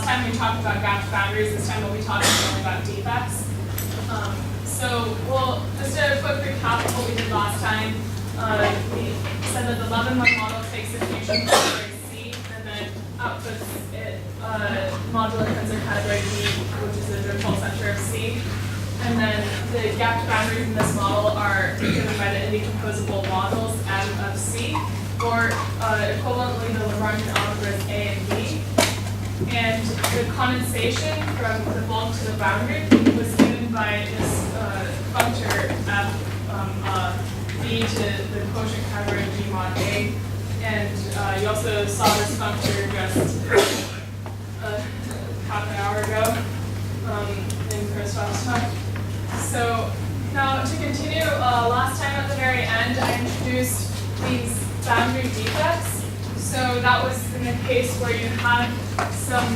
time we talked about gapped boundaries. This time we'll be talking more about defects. So we'll just a quick recap of what we did last time. We said that the 11-1 model takes the fusion category C and then outputs it modular tensor category D, which is the default center of C. And then the gapped boundaries in this model are given by the indecomposable models M of C, or equivalently the Lagrangian algebras A and B. And the condensation from the bulk to the boundary was given by this functor F B to the quotient category G mod A. And you also saw this functor just half an hour ago in Christoph's talk. So now to continue, last time at the very end I introduced these boundary defects. So that was in a case where you had some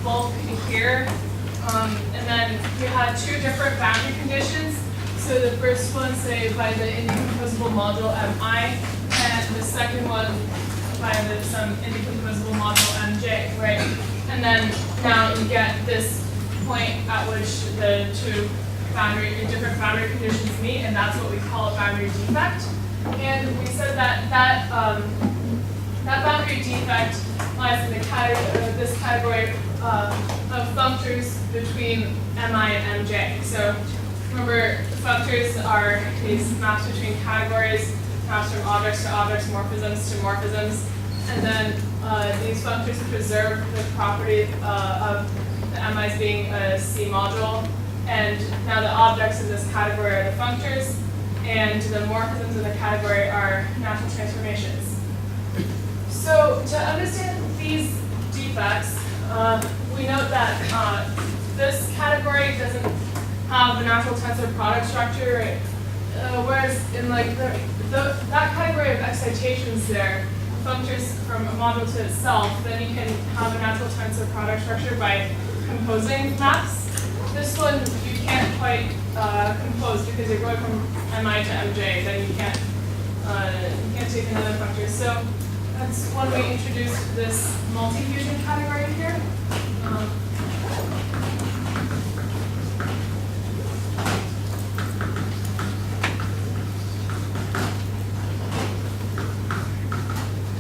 bulk here, and then you had two different boundary conditions. So the first one, say, by the indecomposable module Mi, and the second one by some indecomposable module Mj, right? And then now you get this point at which the two different boundary conditions meet, and that's what we call a boundary defect. And we said that that boundary defect lies in the this category of functors between Mi and Mj. So remember, functors are these maps between categories, maps from objects to objects, morphisms to morphisms, and then these functors preserve the property of the Mi's being a C module. And now the objects in this category are the functors, and the morphisms in the category are natural transformations. So to understand these defects, we note that this category doesn't have a natural tensor product structure, right? Whereas in like that category of excitations there, functors from a module to itself, then you can have a natural tensor product structure by composing maps. This one you can't quite compose because you're going from Mi to Mj, then you can't take another functor. So that's when we introduced this multi-fusion category here.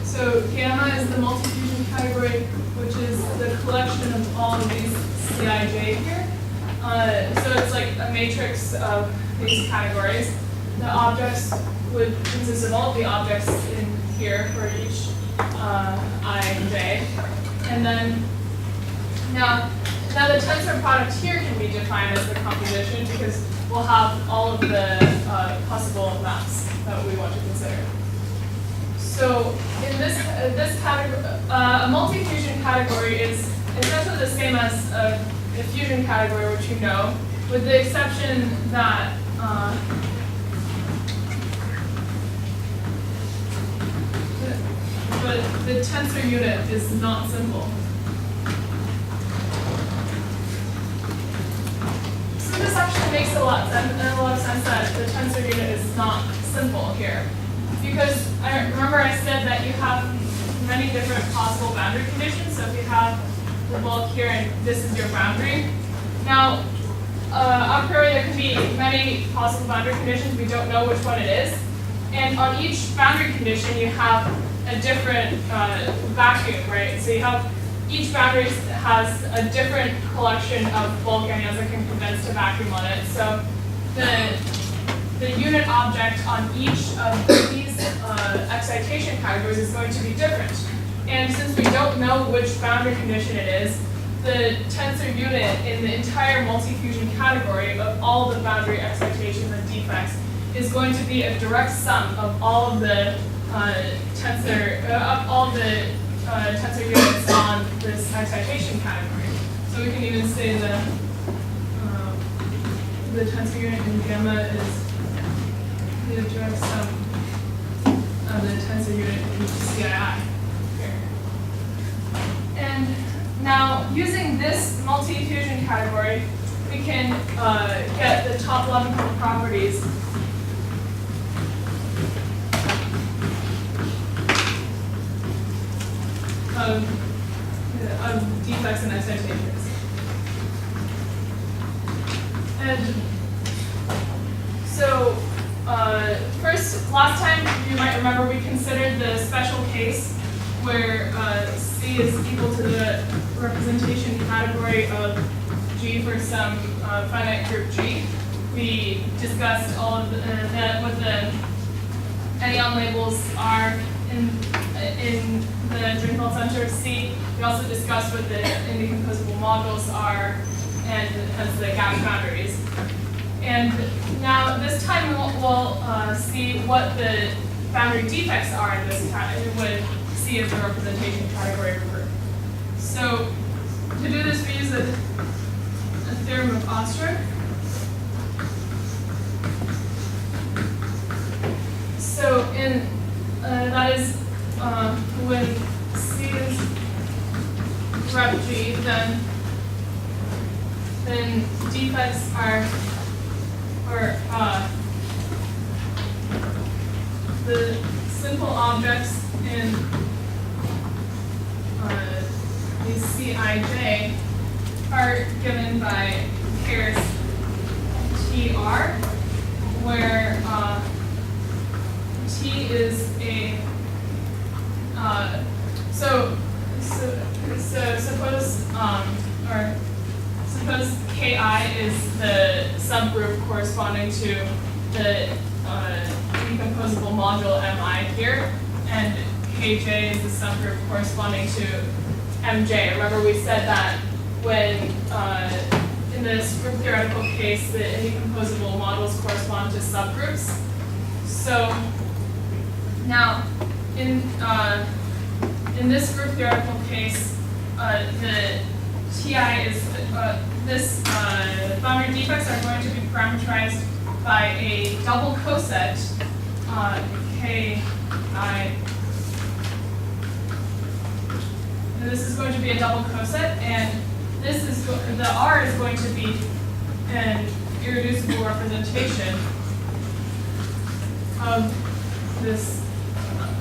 So gamma is the multi-fusion category, which is the collection of all of these Cij here. So it's like a matrix of these categories. The objects would consist of all of the objects in here for each I and j. And then now the tensor product here can be defined as the composition because we'll have all of the possible maps that we want to consider. So in this category, a multi-fusion category is essentially the same as a fusion category, which you know, with the exception that the tensor unit is not simple. So this actually makes a lot of sense that the tensor unit is not simple here. Because I remember I said that you have many different possible boundary conditions. So if you have the bulk here and this is your boundary. Now, a priori there can be many possible boundary conditions. We don't know which one it is. And on each boundary condition you have a different vacuum, right? So you have each boundary has a different collection of bulk ions that can condense to vacuum on it. So the unit object on each of these excitation categories is going to be different. And since we don't know which boundary condition it is, the tensor unit in the entire multi-fusion category of all the boundary excitations and defects is going to be a direct sum of all of the tensor units on this excitation category. So we can even say the tensor unit in gamma is the direct sum of the tensor unit in CII here. And now, using this multi-fusion category, we can get the topological properties of of defects and excitations. And so, first, last time you might remember we considered the special case where C is equal to the representation category of G for some finite group G. We discussed all of what the any-on labels are in the Drinfeld Tensor C. We also discussed what the indecomposable modules are and hence the gap boundaries. And now this time we'll see what the boundary defects are in this when C is the representation category of a group. So to do this we use a theorem of Ostrich. So in that is when C is rep G, then defects are the simple objects in these Cij are given by pairs TR, where T is a suppose Ki is the subgroup corresponding to the decomposable module Mi here, and Kj is the subgroup corresponding to Mj. Remember we said that when in this group theoretical case the indecomposable modules correspond to subgroups. So now in this group theoretical case, the Ti is this boundary defects are going to be parameterized by a double coset Ki. And this is going to be a double coset, and this is the R is going to be an irreducible representation of this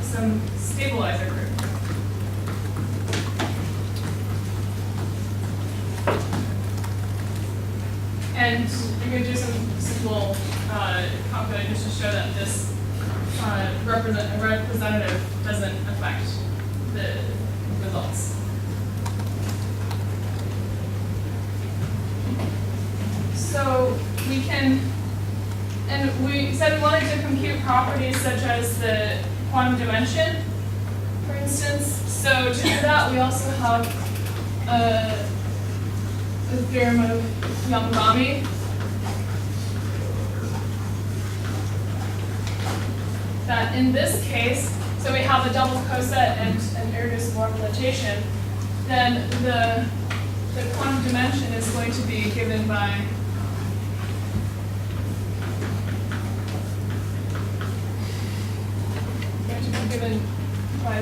some stabilizer group. And I'm going to do some simple calculation just to show that this representative doesn't affect the results. So we can, and we said we wanted to compute properties such as the quantum dimension, for instance. So to do that, we also have the theorem of Yamagami. That in this case, so we have a double coset and an irreducible representation, then the quantum dimension is going to be given by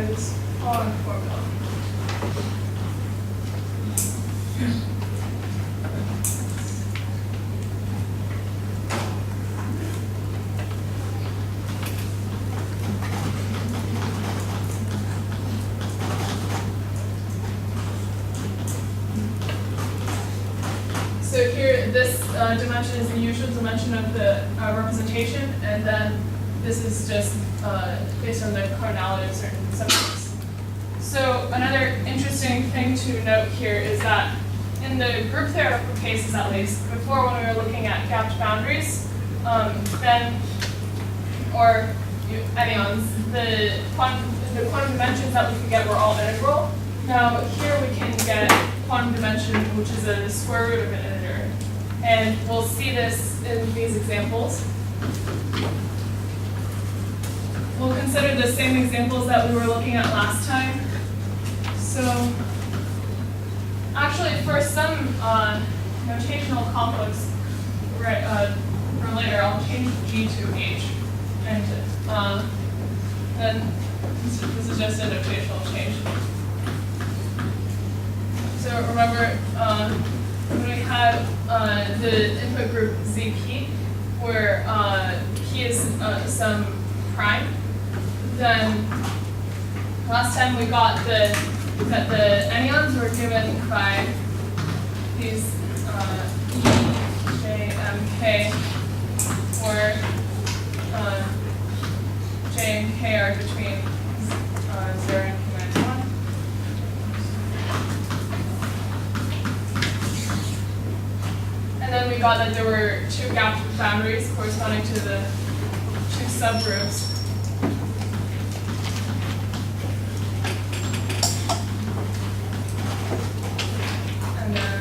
this following formula. So here, this dimension is the usual dimension of the representation, and then this is just based on the cardinality of certain subgroups. So another interesting thing to note here is that in the group theoretical cases, at least, before when we were looking at gapped boundaries, anyons, the quantum dimensions that we could get were all integral. Now here we can get quantum dimension, which is a square root of an integer. And we'll see this in these examples. We'll consider the same examples that we were looking at last time. So actually for some notational complex for later, I'll change G to H. And then this is just a notational change. So remember when we had the input group ZP, where P is some prime, then last time we got the that the anyons were given by these E, J, M, K, where J and K are between 0 and Q-1. And then we got that there were two gapped boundaries corresponding to the two subgroups. And then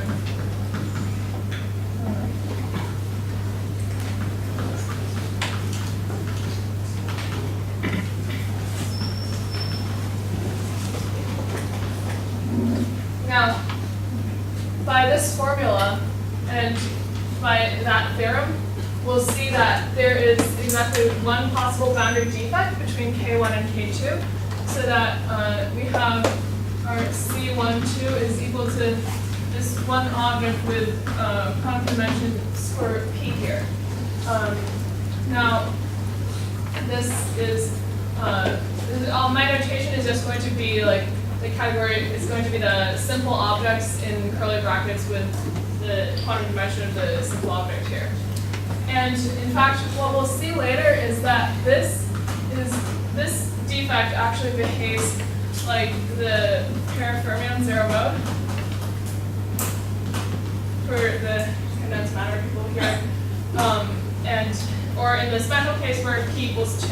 now, by this formula and by that theorem, we'll see that there is exactly one possible boundary defect between K1 and K2, so that we have our C12 is equal to this one object with quantum dimension square root P here. Now, this is, my notation is just going to be like, the category is going to be the simple objects in curly brackets with the quantum dimension of the simple object here. And in fact, what we'll see later is that this defect actually behaves like the pair fermion zero mode for the condensed matter people here. Or in the special case where P equals 2,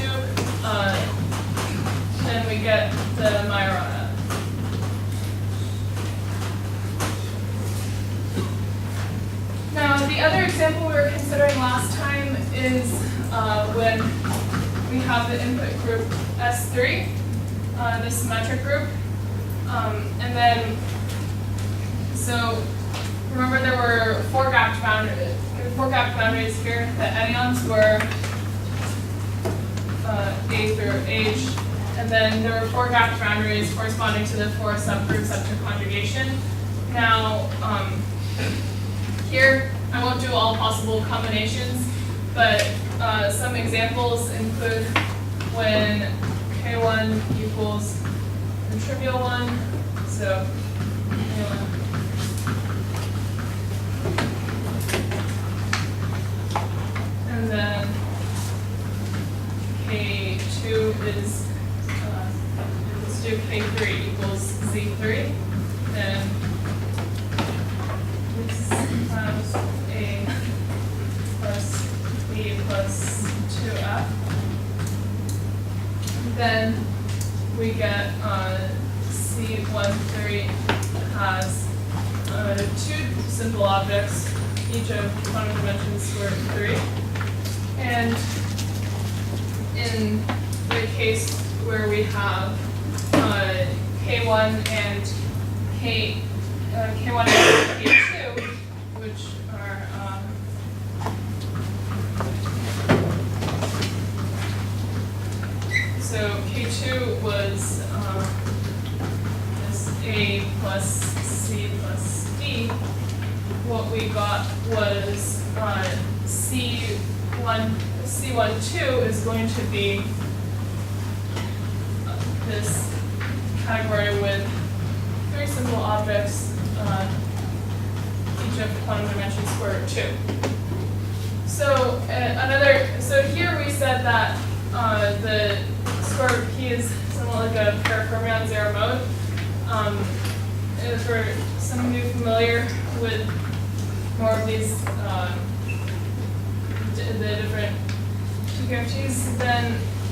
then we get the Majorana. Now, the other example we were considering last time is when we have the input group S3, the symmetric group. And then, so remember there were four gapped boundaries here. The anyons were A through H. And then there were four gapped boundaries corresponding to the four subgroups up to conjugation. Now, here, I won't do all possible combinations, but some examples include when K1 equals the trivial one, so K1. And then K2 is, let's do K3 equals Z3, then this times A plus B plus 2F. Then we get C13 has two simple objects, each of quantum dimension square root 3. And in the case where we have K1 and K1 and K2, which are so K2 was this A plus C plus D. What we got was C12 is going to be this category with three simple objects, each of quantum dimension square root 2. So so here we said that the square root P is somewhat like a pair fermion zero mode. For some of you familiar with more of these the different TQFTs, then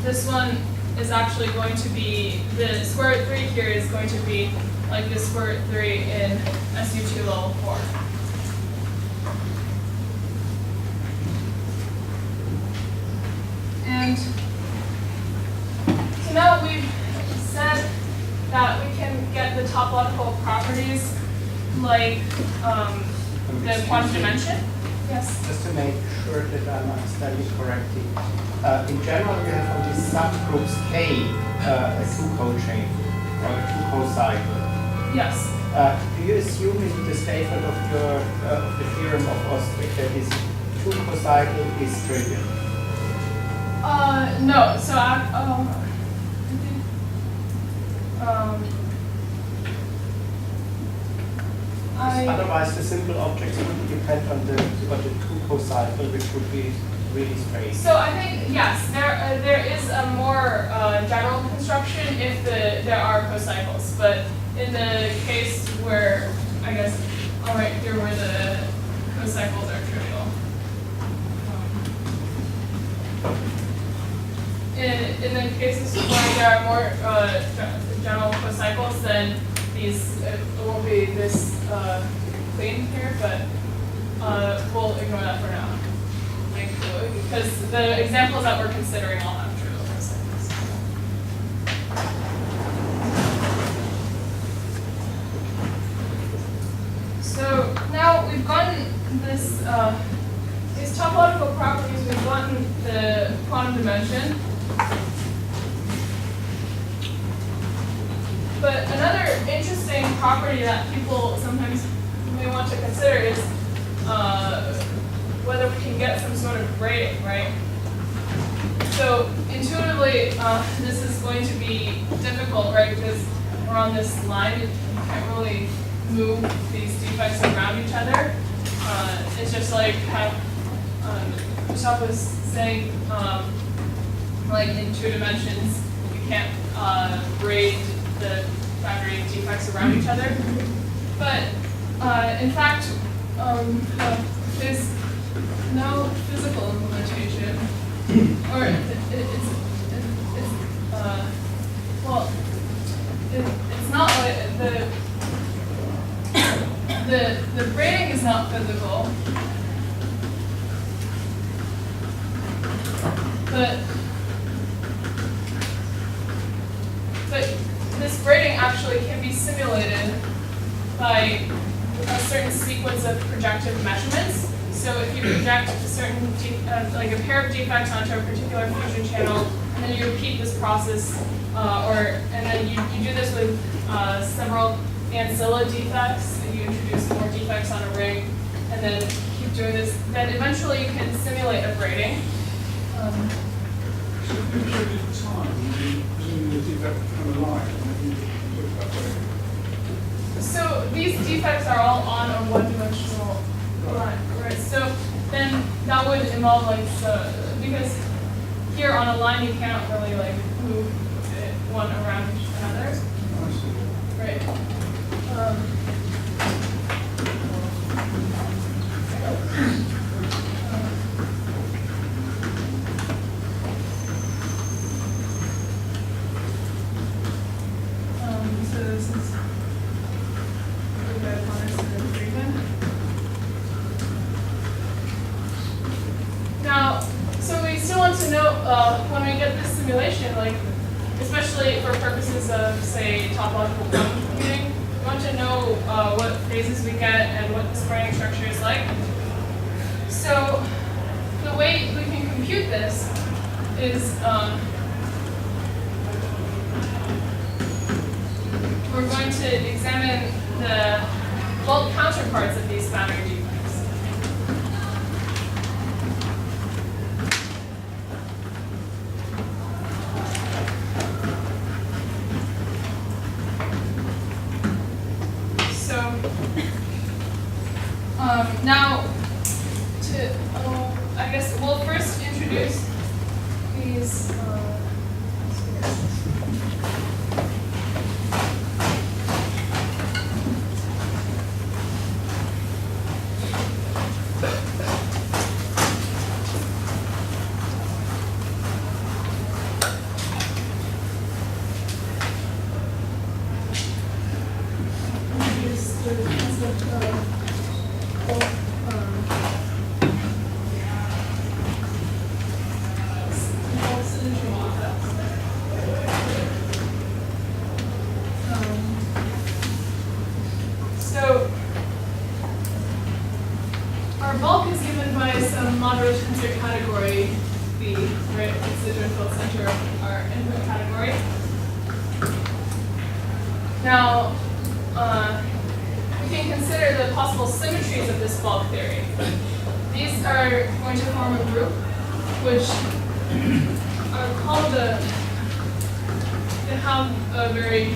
this one is actually going to be, the square root 3 here is going to be like the square root 3 in SU2 level 4. And so now we've said that we can get the topological properties like the quantum dimension. Yes? Just to make sure that I'm understanding correctly. In general, we have on these subgroups K a two-code chain or a two-code cycle. Yes. Do you assume in the statement of your of the theorem of Ostrich that this two-code cycle is trivial? No. So Otherwise, the simple objects would depend on the 2 cycle, which would be really straight. So I think, yes, there is a more general construction if there are cocycles, but in the case where, I guess, all right, here where the cocycles are trivial. In the cases where there are more general cocycles, then these, it won't be this clean here, but we'll ignore that for now. Because the examples that we're considering all have trivial cocycles. So now we've gotten this, these topological properties, we've gotten the quantum dimension. But another interesting property that people sometimes may want to consider is whether we can get some sort of rating, right? So intuitively, this is going to be difficult, right? Because we're on this line, you can't really move these defects around each other. It's just like Michelle was saying, like in 2 dimensions, you can't braid the boundary defects around each other. But in fact, there's no physical implementation, or it's not like the braiding is not physical, but this braiding actually can be simulated by a certain sequence of projective measurements. So if you project a certain, like a pair of defects onto a particular fusion channel, and then you repeat this process, and then you do this with several ancilla defects, and you introduce more defects on a ring, and then keep doing this, then eventually you can simulate a braiding. So these defects are all on a one-dimensional line, right? So then that would involve like, because here on a line you cannot really like move it one around another, right? So this is now, so we still want to know when we get this simulation, like especially for purposes of say topological quantum computing, we want to know what phases we get and what the spreading structure is like. So the way we can compute this is we're going to examine the bulk counterparts of these boundary defects. So now, I guess we'll first introduce these. So our bulk is given by some moderate tensor category B, right? It's the drift center of our input category. Now, we can consider the possible symmetries of this bulk theory. These are going to form a group which are called they have a very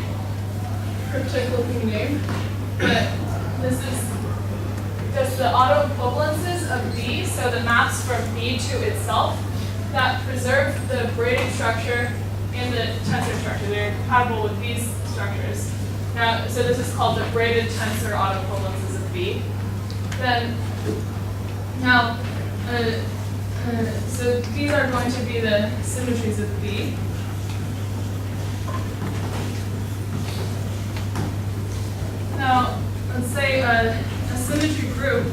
cryptic looking name, but this is just the autoequivalences of B, so the maps from B to itself that preserve the braiding structure and the tensor structure. They're compatible with these structures. Now, so this is called the braided tensor autoequivalences of B. Then, now, so these are going to be the symmetries of B. Now, let's say a symmetry group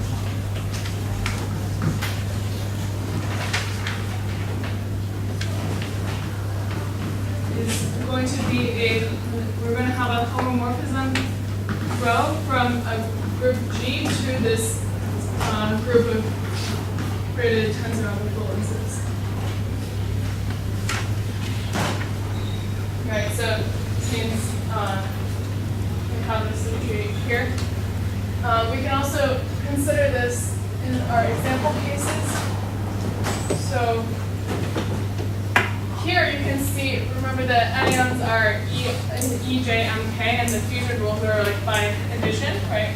is going to be we're going to have a homomorphism row from a group G to this group of braided tensor equivalences. Right, so this means we have the symmetry here. We can also consider this in our example cases. So here you can see, remember the anyons are E, J, M, K, and the fusion rules are like by addition, right?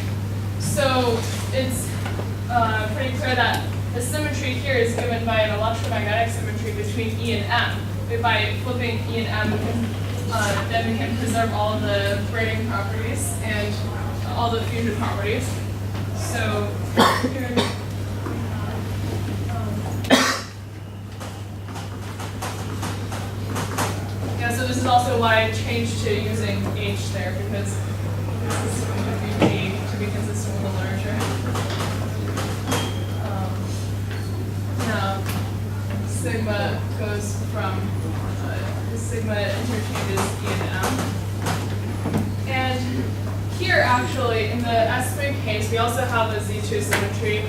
So it's pretty clear that the symmetry here is given by an electromagnetic symmetry between E and M. By flipping E and M, then we can preserve all of the braiding properties and all the fusion properties. So here, yeah, so this is also why I changed to using H there, because this is going to be G to be consistent with the literature. Now, sigma goes from sigma interchanges E and M. And here, actually, in the S3 case, we also have a Z2 symmetry,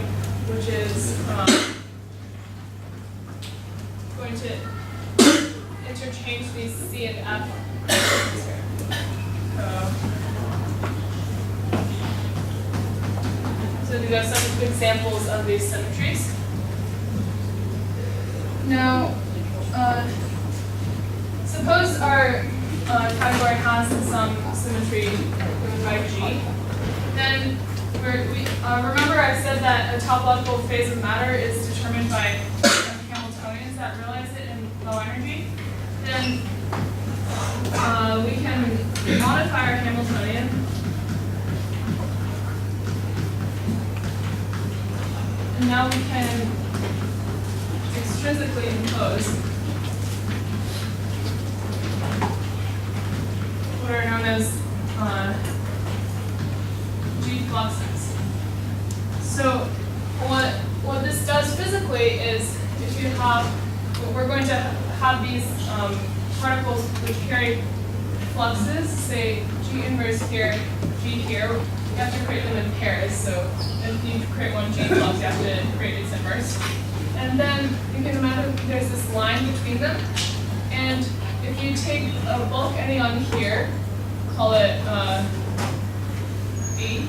which is going to interchange these C and F. So these are some examples of these symmetries. Now, suppose our category has some symmetry given by G. Then remember I said that a topological phase of matter is determined by Hamiltonians that realize it in low energy. Then we can modify our Hamiltonian. And now we can extrinsically impose what are known as G fluxes. So what this does physically is, if you have, we're going to have these particles which carry fluxes, say G inverse here, G here. You have to create them in pairs. So if you create one G flux, you have to create its inverse. And then you can imagine there's this line between them. And if you take a bulk anyon here, call it B,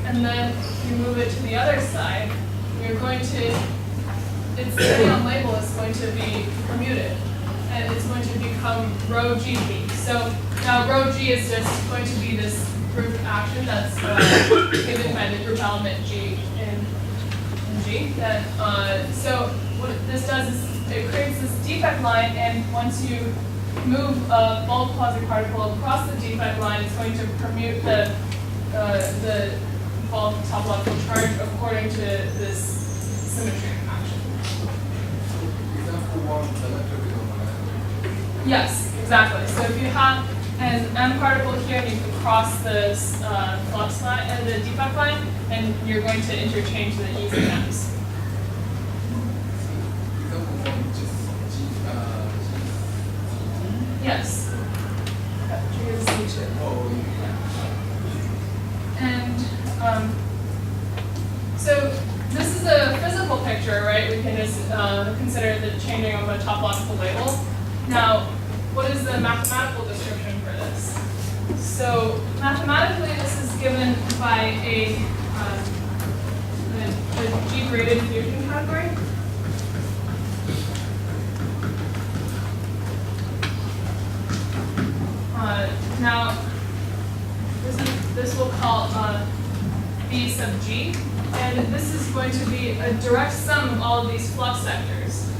and then you move it to the other side, you're going to, its anyon label is going to be permuted, and it's going to become rho GP. So now rho G is just going to be this group action that's given by the group element G in G. So what this does is it creates this defect line, and once you move a bulk quasi-particle across the defect line, it's going to permute the bulk topological charge according to this symmetry action. Yes, exactly. So if you have an M particle here and you can cross this flux line and the defect line, then you're going to interchange the E's and M's. Yes. G is Z2. And so this is a physical picture, right? We can just consider the changing of a topological label. Now, what is the mathematical description for this? So mathematically, this is given by a G-graded fusion category. Now, this will call B sub G, and this is going to be a direct sum of all of these flux sectors.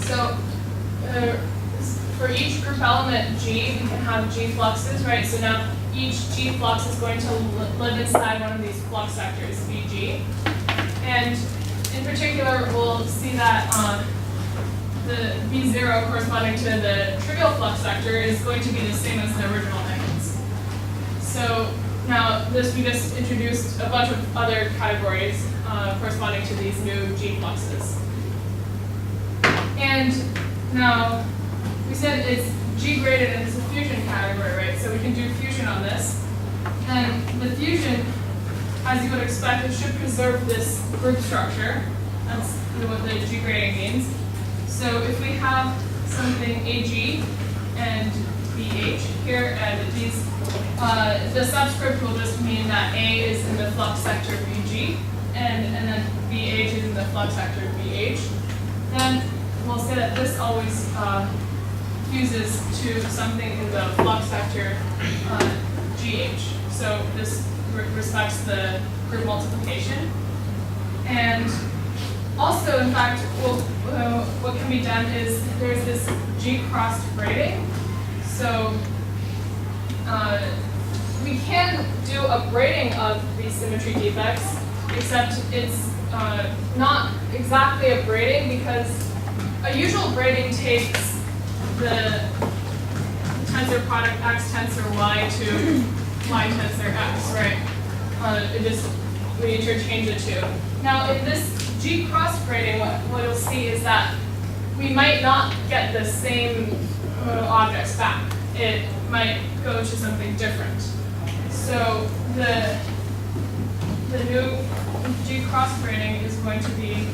So for each group element G, we can have G fluxes, right? So now each G flux is going to live inside one of these flux sectors, VG. And in particular, we'll see that the V0 corresponding to the trivial flux sector is going to be the same as the original anions. So now this, we just introduced a bunch of other categories corresponding to these new G fluxes. And now we said it's G graded and it's a fusion category, right? So we can do fusion on this. And the fusion, as you would expect, it should preserve this group structure. That's what the G grading means. So if we have something AG and BH here, and these, the subscript will just mean that A is in the flux sector VG, and then BH is in the flux sector BH. Then we'll say that this always fuses to something in the flux sector GH. So this respects the group multiplication. And also, in fact, what can be done is there's this G-crossed grading. So we can do a grading of these symmetry defects, except it's not exactly a grading because a usual grading takes the tensor product x tensor y to y tensor x, right? We interchange the two. Now, in this G cross grading, what you'll see is that we might not get the same objects back. It might go to something different. So the new G cross grading is going to be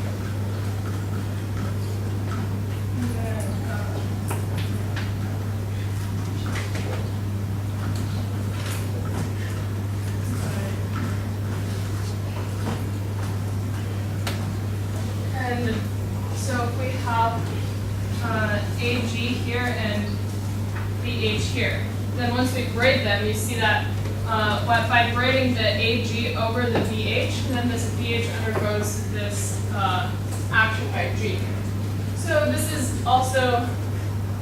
AG here and BH here. Then once we grade them, you see that by grading the AG over the BH, then this BH undergoes this action by G. So this is also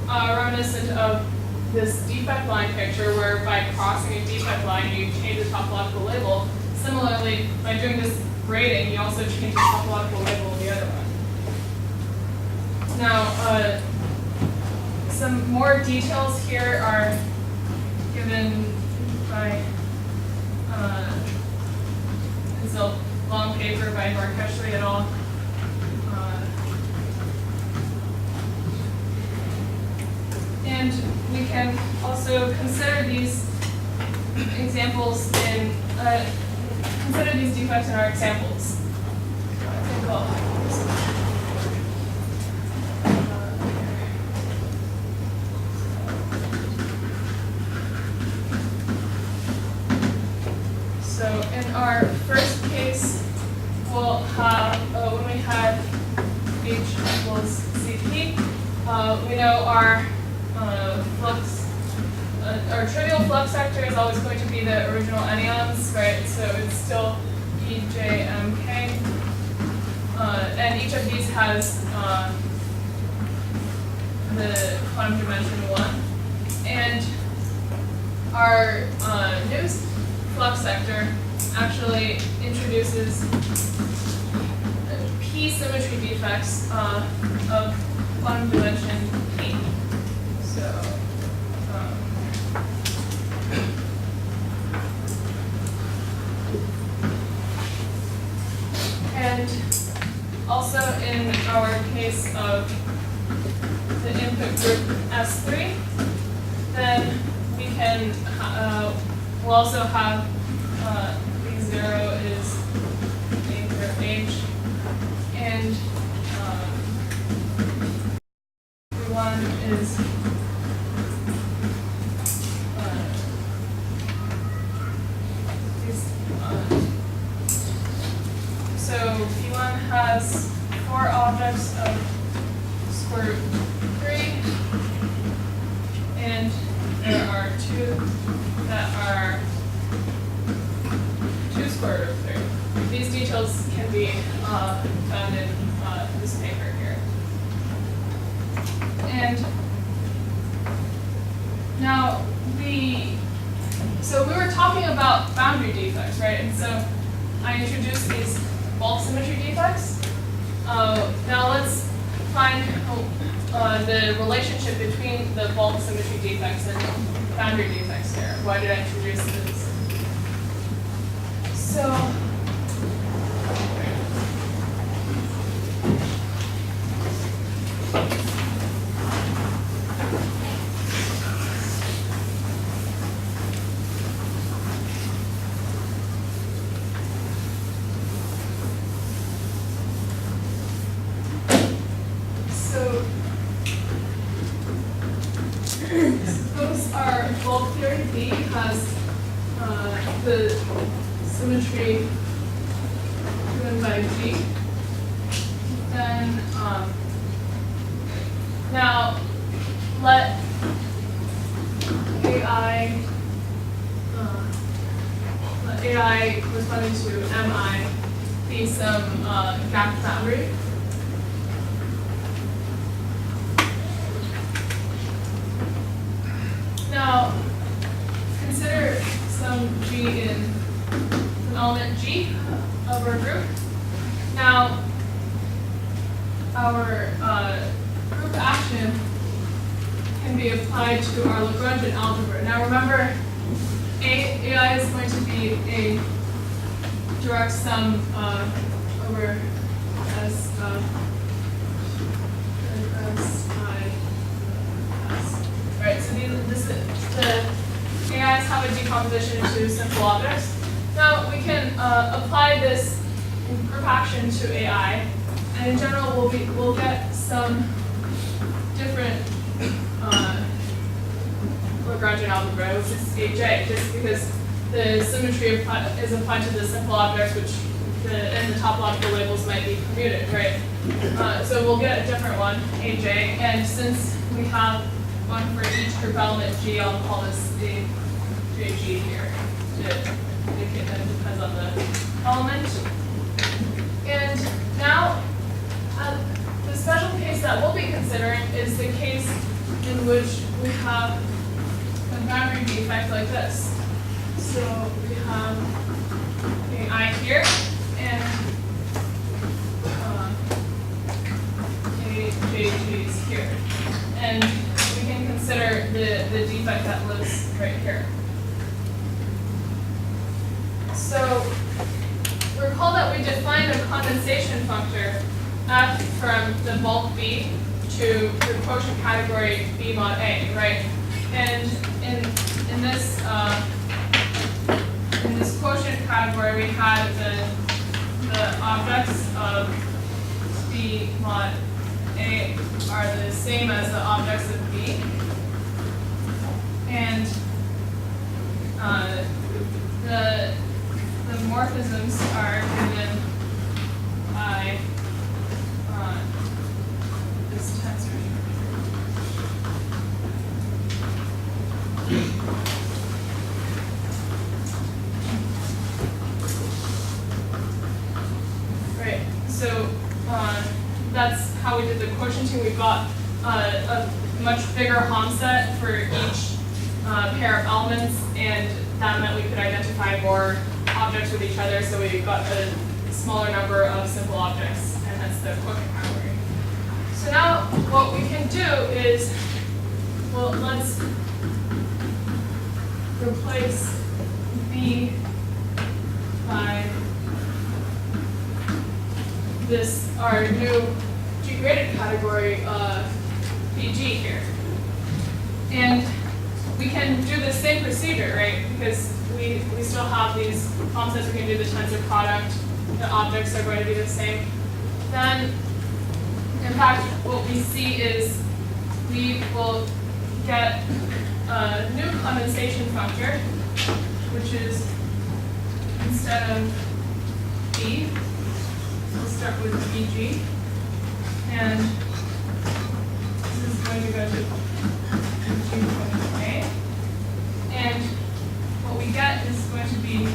reminiscent of this defect line picture, where by crossing a defect line, you change the topological label. Similarly, by doing this grading, you also change the topological label of the other one. Now, some more details here are given by this is a long paper by Barkeshri et al. And we can also consider these examples in consider these defects in our examples. So in our first case, we'll have, when we had H equals CP, we know our flux, our trivial flux sector is always going to be the original anyons, right? So it's still EJMK. And each of these has the quantum dimension 1. And our new flux sector actually introduces P symmetry defects of quantum dimension P. So, and also in our case of the input group S3, then we can we'll also have V0 is A through H, and V1 is so V1 has 4 objects of square root 3, and there are 2 two that are 2 square root of 3. These details can be found in this paper here. And now so we were talking about boundary defects, right? And so I introduced these bulk symmetry defects. Now let's find the relationship between the bulk symmetry defects and boundary defects here. Why did I introduce this? So suppose our bulk theory B has the symmetry given by G. Then now let AI corresponding to MI be some gap boundary. Now, consider some G in an element G of our group. Now, our group action can be applied to our Lagrangian algebra. Now, remember, AI is going to be a direct sum over S Right, so the AIs have a decomposition into simple objects. Now we can apply this group action to AI, and in general we'll get some different Lagrangian algebra, which is AJ, just because the symmetry is applied to the simple objects, which and the topological labels might be commuted, right? So we'll get a different one, AJ, and since we have one for each group element G, I'll call this the JG here to indicate that it depends on the element. And now, the special case that we'll be considering is the case in which we have a boundary defect like this. So we have AI here and JGs here. And we can consider the defect that lives right here. So recall that we defined a condensation functor f from the bulk B to the quotient category B mod A, right? And in this quotient category, we had the objects of B mod A are the same as the objects of B, and the morphisms are given by this tensor. Right. So that's how we did the quotienting. We've got a much bigger Hom set for each pair of elements, and that meant we could identify more objects with each other, so we got a smaller number of simple objects, and that's the quotient category. So now what we can do is, well, let's replace B by this, our new G-graded category, BG here. And we can do the same procedure, right? Because we still have these concepts. We can do the tensor product. The objects are going to be the same. Then, in fact, what we see is we will get a new condensation functor, which is, instead of B, we'll start with BG. And this is going to go to BG A. is going to be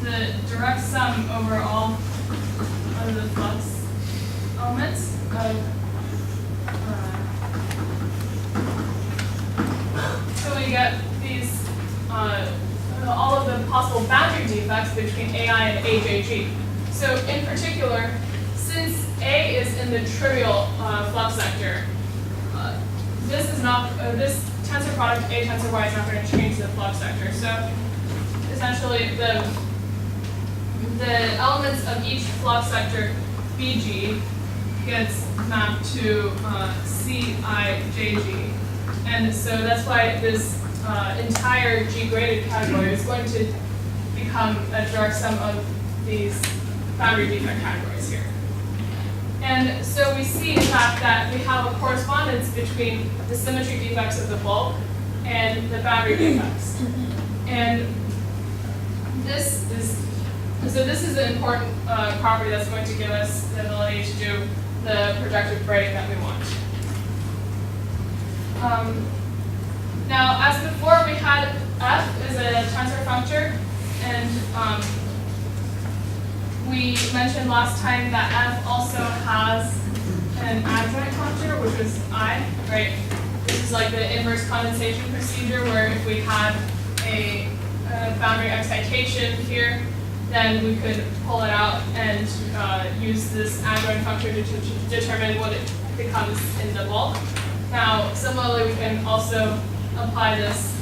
the direct sum over all of the flux elements of so we get these all of the possible boundary defects between AI and AJG. So in particular, since A is in the trivial flux vector, this is not this tensor product A tensor Y is not going to change the flux vector. So essentially, the elements of each flux vector BG gets mapped to CIJG, and so that's why this entire G-graded category is going to become a direct sum of these boundary defect categories here. And so we see, in fact, that we have a correspondence between the symmetry defects of the bulk and the boundary defects. And this is an important property that's going to give us the ability to do the projective braiding that we want. Now, as before, we had f as a tensor functor, and we mentioned last time that f also has an adjoint functor, which is I, right? This is like the inverse condensation procedure, where if we had a boundary excitation here, then we could pull it out and use this adjoint functor to determine what it becomes in the bulk. Now, similarly, we can also apply this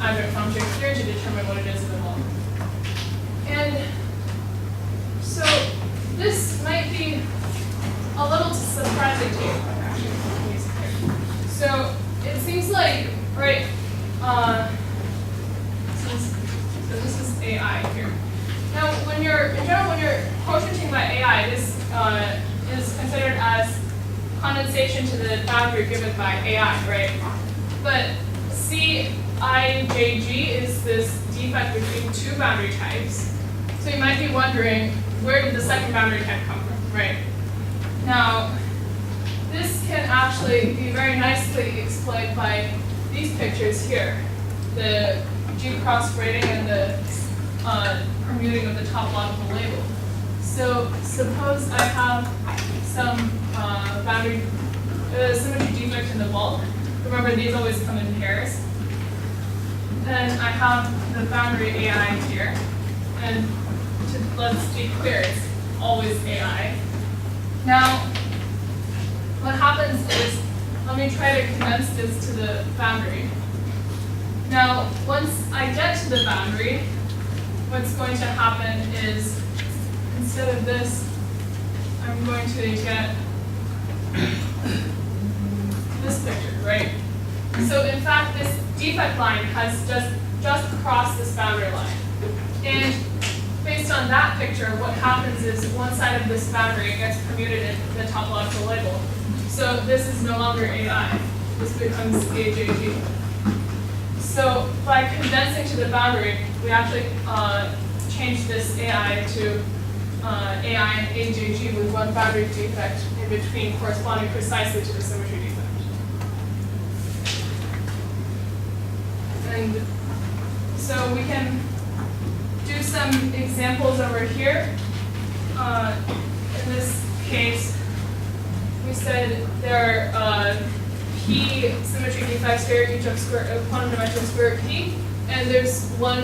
adjoint function here to determine what it is in the bulk. And so this might be a little surprising to you, actually. So it seems like, right, so this is AI here. Now, when you're, in general, when you're quotienting by AI, this is considered as condensation to the boundary given by AI, right? But CIJG is this defect between two boundary types. So you might be wondering, where did the second boundary type come from, right? Now, this can actually be very nicely explained by these pictures here. The G-cross braiding and the permuting of the topological label. So suppose I have some boundary symmetry defect in the bulk. Remember, these always come in pairs. Then I have the boundary AI here. And let's be clear, it's always AI. Now, what happens is, let me try to condense this to the boundary. Now, once I get to the boundary, what's going to happen is, instead of this, I'm going to get this picture, right? So in fact, this defect line has just crossed this boundary line. And based on that picture, what happens is one side of this boundary gets permuted in the topological label. So this is no longer AI. This becomes AJG. So by condensing to the boundary, we actually change this AI to AI and AJG with one boundary defect in between corresponding precisely to the symmetry defect. And so we can do some examples over here. In this case, we said there are P symmetry defects here, each of quantum dimension square root P, and there's one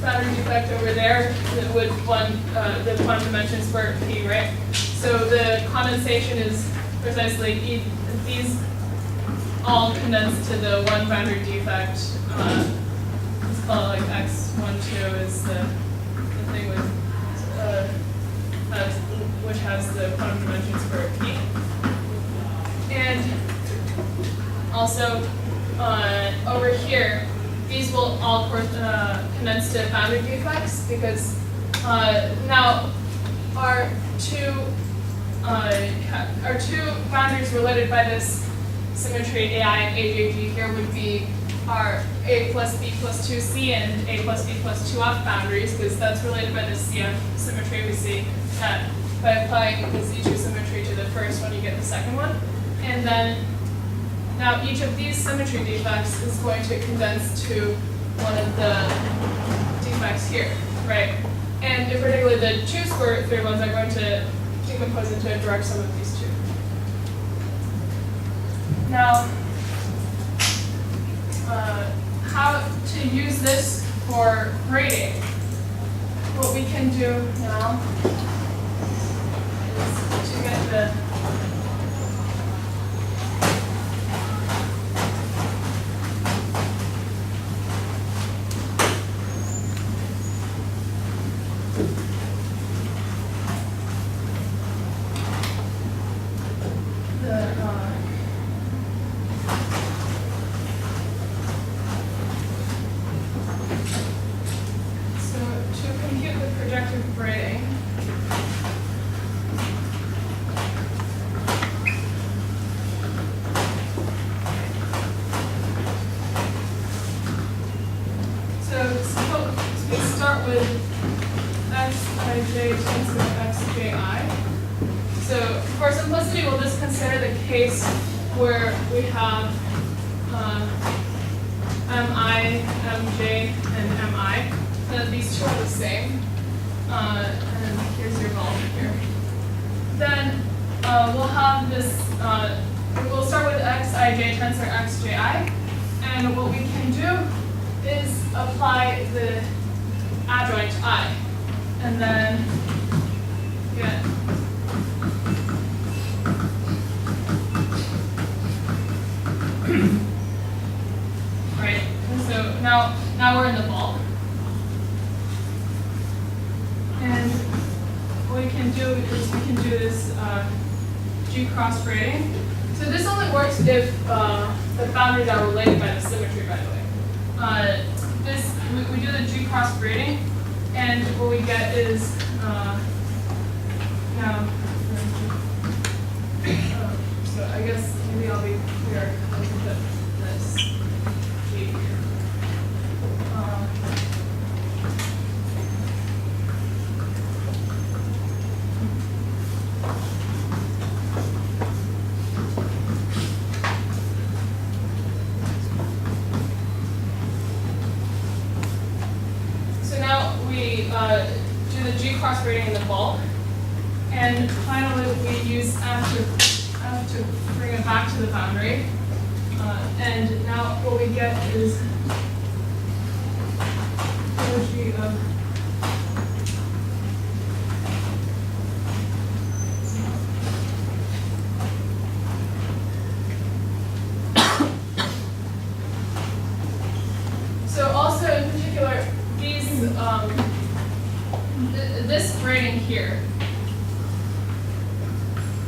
boundary defect over there with the quantum dimension square root P, right? So the condensation is precisely these all condense to the one boundary defect. Let's call it like x12 is the thing with which has the quantum dimension square root P. And also over here, these will all condense to boundary defects because now our two boundaries related by this symmetry AI and AJG here would be our A plus B plus 2C and A plus B plus 2F boundaries, because that's related by this CF symmetry. We see that by applying the Z2 symmetry to the first one, you get the second one. And then now each of these symmetry defects is going to condense to one of the defects here, right? And in particular, the 2 square root 3 ones are going to decompose into a direct sum of these 2. Now, how to use this for grading? What we can do now is to get the grading. So we start with xij tensor xji. So for simplicity, we'll just consider the case where we have mi, mj, and mi. That these 2 are the same. And here's your volume here. Then we'll have this, we'll start with xij tensor xji, and what we can do is apply the adjoint I, and then get right. And so now we're in the bulk. And what we can do is we can do this G cross grading. So this only works if the boundaries are related by the symmetry, by the way. We do the G cross grading, and what we get is so I guess maybe I'll be clear. I'll put this G here. Do the G cross grading in the bulk, and finally we use M to bring it back to the boundary, and now what we get is energy of so also in particular these this grading here,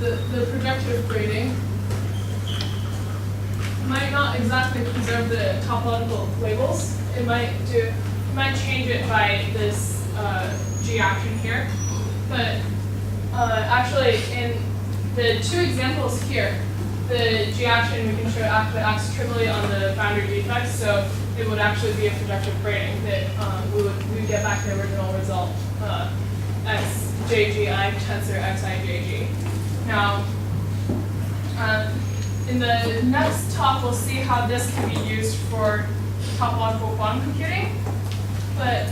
the projective grading, might not exactly preserve the topological labels. It might change it by this G action here. But actually, in the 2 examples here, the G action we can show actually acts trivially on the boundary defects, so it would actually be a projective grading that we would get back the original result, xjgi tensor xijg. Now, in the next talk, we'll see how this can be used for topological quantum computing. But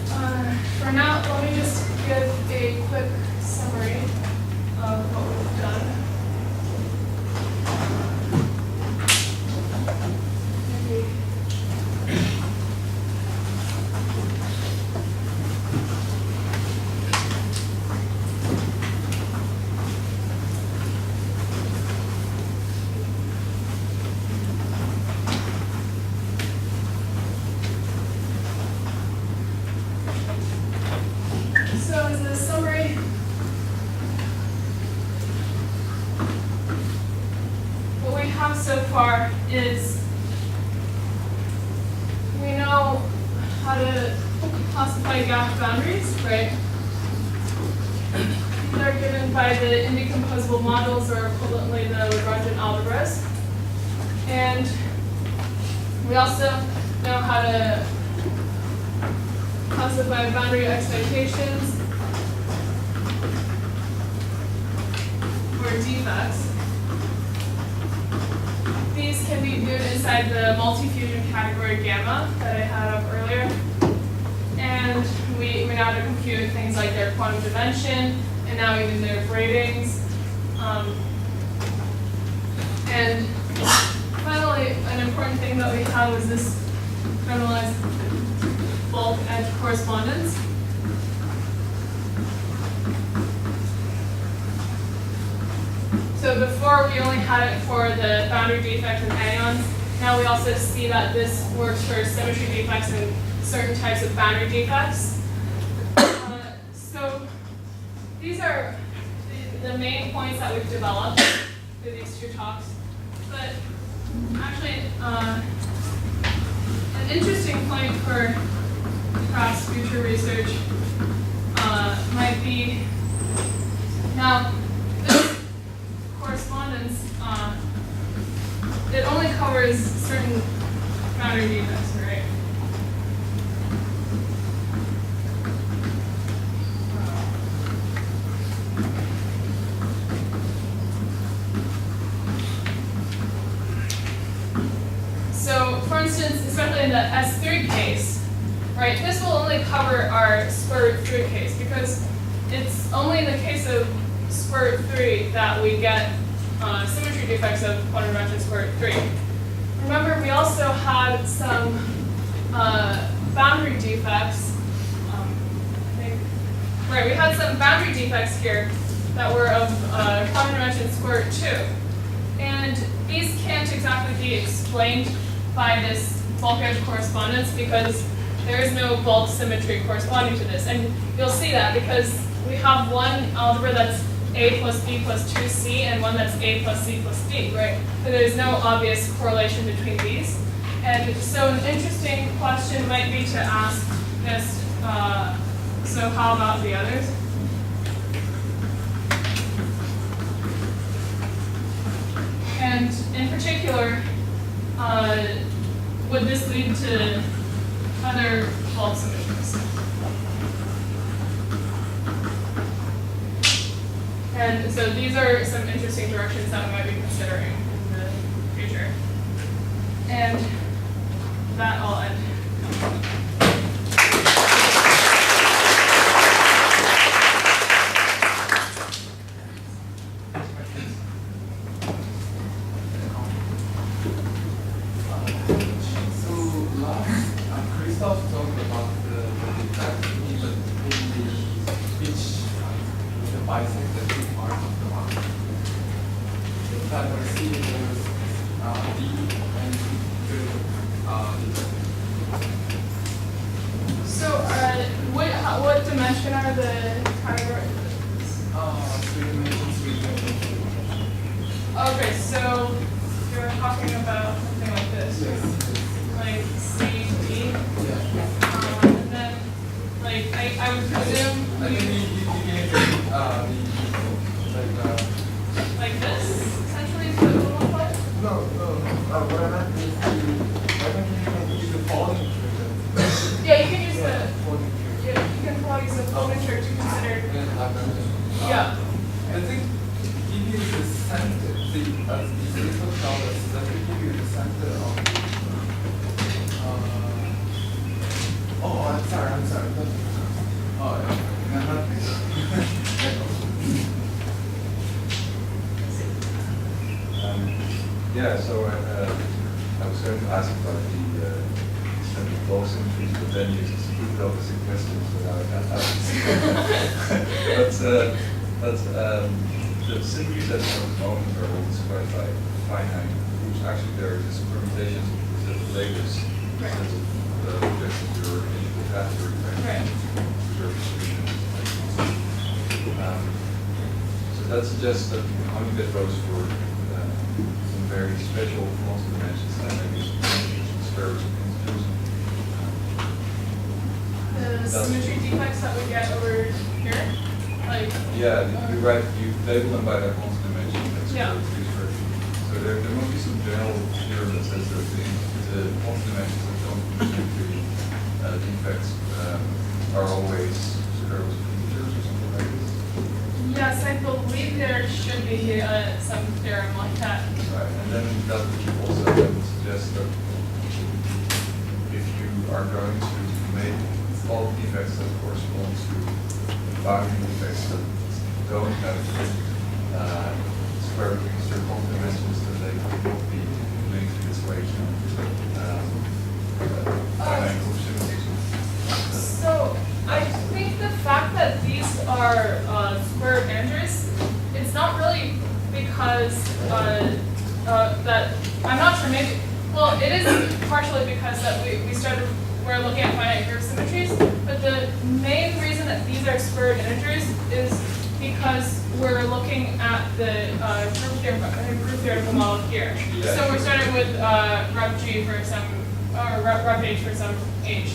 for now, let me just give a quick summary of what we've done. So as a summary, what we have so far is we know how to classify gap boundaries, right? They're given by the indecomposable models, or equivalently the Lagrangian algebras. And we also know how to classify boundary excitations or defects. these can be viewed inside the multi-fusion category gamma that I had up earlier. And we know how to compute things like their quantum dimension, and now even their gradings. And finally, an important thing that we have is this generalized bulk edge correspondence. So before we only had it for the boundary defects and anyons. Now we also see that this works for symmetry defects and certain types of boundary defects. So these are the main points that we've developed through these two talks. But actually, an interesting point for perhaps future research might be, now this correspondence, it only covers certain boundary defects, right? So, for instance, especially in the S3 case, right, this will only cover our square root 3 case because it's only in the case of square root 3 that we get symmetry defects of quantum dimension square root 3. Remember, we also had some boundary defects. Right, we had some boundary defects here that were of quantum dimension square root 2. And these can't exactly be explained by this bulk edge correspondence because there is no bulk symmetry corresponding to this. And you'll see that because we have one algebra that's A plus B plus 2C and one that's A plus C plus D, right? So there's no obvious correlation between these. And so an interesting question might be to ask this, so how about the others? And in particular, would this lead to other bulk symmetries? And so these are some interesting directions that we might be considering in the future. And that I'll end. What dimension are the categories? 3 dimensions, 3 dimensions. Okay, so you're talking about something like this, like C, D, and then like I would presume I think you gave the like this essentially is what it will look like. No. What I meant is why don't you use the following equation? Yeah, you can use the. Following equation. Yeah, you can probably use the folding chart to consider. Yeah. I think give you the center, the little colors that will give you the center of. I'm sorry. Oh, yeah. So I was going to ask about the bulk symmetries, but then you put opposite questions without asking. but the symmetries at the moment are all described by finite groups. Actually, there are just permutations of the latest Right. sets of objections your initial category. Right. So that suggests that you can only get those for some very special multi-dimensions, and maybe some squares and integers. The symmetry defects that we get over here, like. Yeah, you're right. You label them by their multi-dimension. That's Yeah. So there must be some general theorem that says that the multi-dimensions of symmetry defects are always squares of integers or something like this. Yes, I believe there should be some theorem like that. Right, and then that would also So that would suggest that if you are going to make all defects that correspond to boundary defects that don't have square root register dimensions, then they could not be linked to this way to finite coefficients. So I think the fact that these are square root integers, it's not really because that I'm not sure. Maybe well, it is partially because that we're looking at finite group symmetries, but the main reason that these are square root integers is because we're looking at the group theoretical model here. Yeah. So we're starting with rep G for some, or rep H for some H.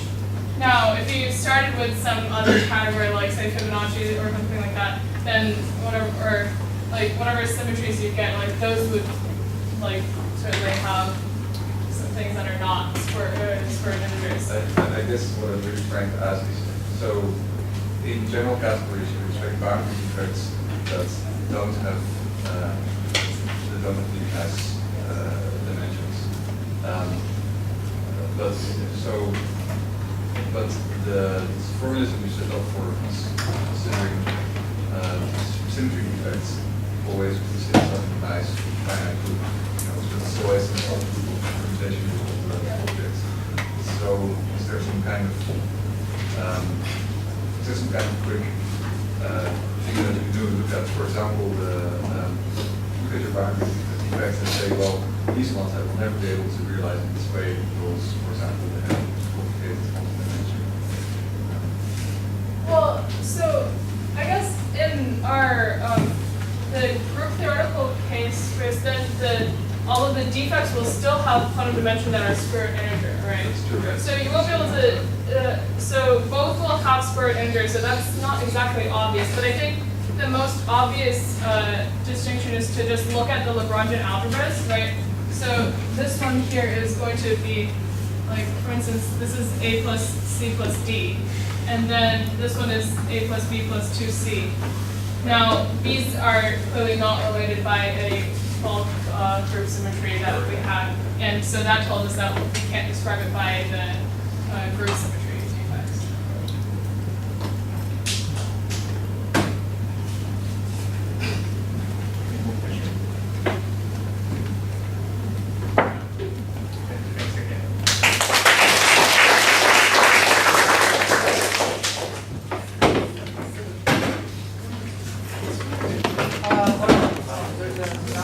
Now, if you started with some other category, like say Fibonacci or something like that, then whatever symmetries you get, like those would like certainly have some things that are not square integers. I guess what I'm really trying to ask is, so in general categories, you expect boundary defects that don't have the class dimensions. But the formalism you set up for considering symmetry defects always consider something nice, finite group. So it's always an output of permutation of objects. So is there some kind of quick thing that you can do? Look at, for example, look at your boundary defects and say, well, these ones I will never be able to realize in this way because, for example, they have complicated dimension. Well, so I guess in our the group theoretical case, then all of the defects will still have quantum dimension that are square root integer, right? That's true, yes. So you won't be able to. So both will have square root integers, so that's not exactly obvious. But I think the most obvious distinction is to just look at the Lagrangian algebras, right? So this one here is going to be, like, for instance, this is A plus C plus D. And then this one is A plus B plus 2C. Now, these are clearly not related by a bulk group symmetry that we had. And so that told us that we can't describe it by the